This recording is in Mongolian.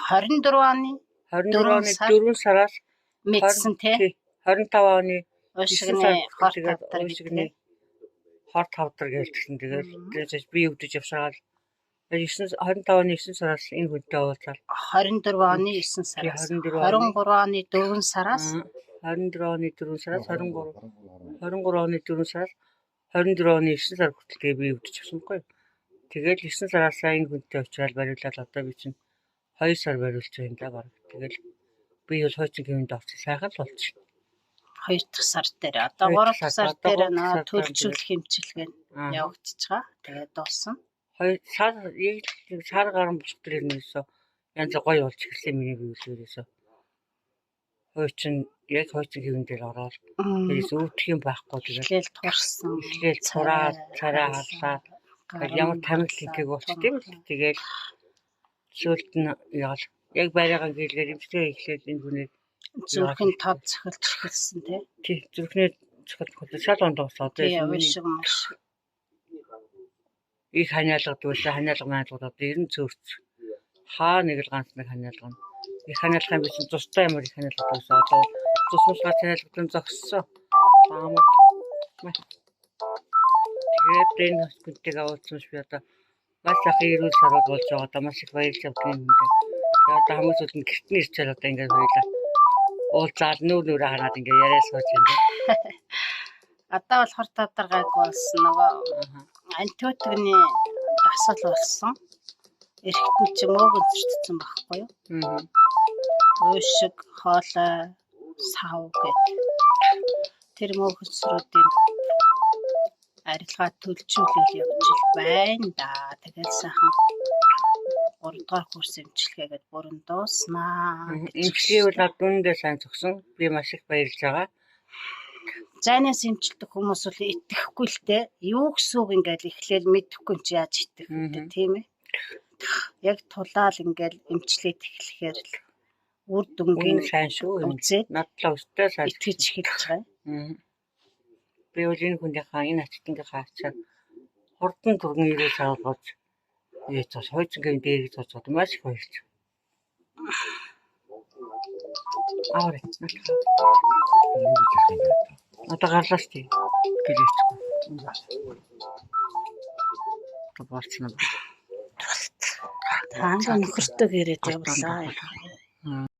24 оны 24 оны 4 сараас мэдсэн те 25 оны 9 сар хор тэгээд тавдар уушигны хор тавдар гэлтсэн. Тэгээд тэрээс би өвдөж явшаагаад 25 оны 9 сараас энэ хүнтэй уулзаад 24 оны 9 сараас 23 оны 4 сараас 24 оны 4 сараас 23 оны 4 сараас 24 оны 9 сар хүртэл би өвдөж авсангүй. Тэгээд 9 сараас энэ хүнтэй очиад бариулаад одоо би чинь 2 сар бариулж байгаа юм да баг. Тэгээд би бол хойцын гэмэнд авчих сайхан л болчих. 2 дахь сар дээр одоо 3 дахь сар дээр нөө төлөвлөх хэмжлэг нь явагдаж байгаа. Тэгээд дуусна. 2 сар гарсан болох тэр нэрсөө янз гоё болж эхэлсэн миний биелэрээсөө. Хойчин яг хойцын гэмэнд дээр ороод тэрээс өвдөх юм байхгүй тэгээд турсан. Эхлээл цараа харлаа. Ямар тамиг хийдэг болчих тийм л тэгээд сүлд нь яал яг бариагаа гэлгээр имчгээ эхлээл энэ хүнийг зүрхэн тав цохилж эхэлсэн тий зүрхний цохилт шал ондоосоо одоо их ханиалгадвал ханиалгад ер нь цөөрч хаа нэг л ганц нэг ханиалгана их ханиалгах юм биш тустай ямар их ханиалгад байсан одоо тусмалгаар ханиалгад зогссон таамаг тэгээд энэ хоспиталд авуулсан шүү одоо маш их ирүүл сарууд болж байгаа одоо маш их баярлж авдаг юм даа. Одоо хүмүүс бол гэртний ирчээр одоо ингээд хоёлаа уулзаал нүүр хараад ингээд яриа сууж юм даа. Одоо бол хор тавдар гайгүй болсон нөгөө антибиотикны дасал болсон. Эргэтэн чи мөөгөн зөрчсөн байхгүй юу? Уушиг, хоолой, сав гэдэг. Тэр мөөгсрүүдийн арилгаа төлжүүлэл явж байна да. Тэгэл сайхан 3 дугаар курс эмчилгээгээд бүрэн дууснаа. Эмчилгээ бол дүндээ сайн зогсон. Би маш их баярлж байгаа. Зайнаас эмчилдэг хүмүүс бол итгэхгүй л те. Юу гэсэн үг ингээл эхлээл мэдэхгүй чи яаж итгэх вэ тийм ээ. Яг тулаал ингээл эмчлээд эхлэхээр л үр дүнгийн сайн шүү. Үзээд надлаа өстэй сайн итгэж эхэлж байгаа. Би бол энэ хүнийхээ энэ ачтныхаа ачаад хурдан түргэн ирээ саалгаж яцаас хойцонгийн дээр гэж бодсод маш их баярлж. Аваа. Одоо гарлаач тий. Гэлээчгүй. Болцсон. Таанга нөхөртөө гэрээд явлаа.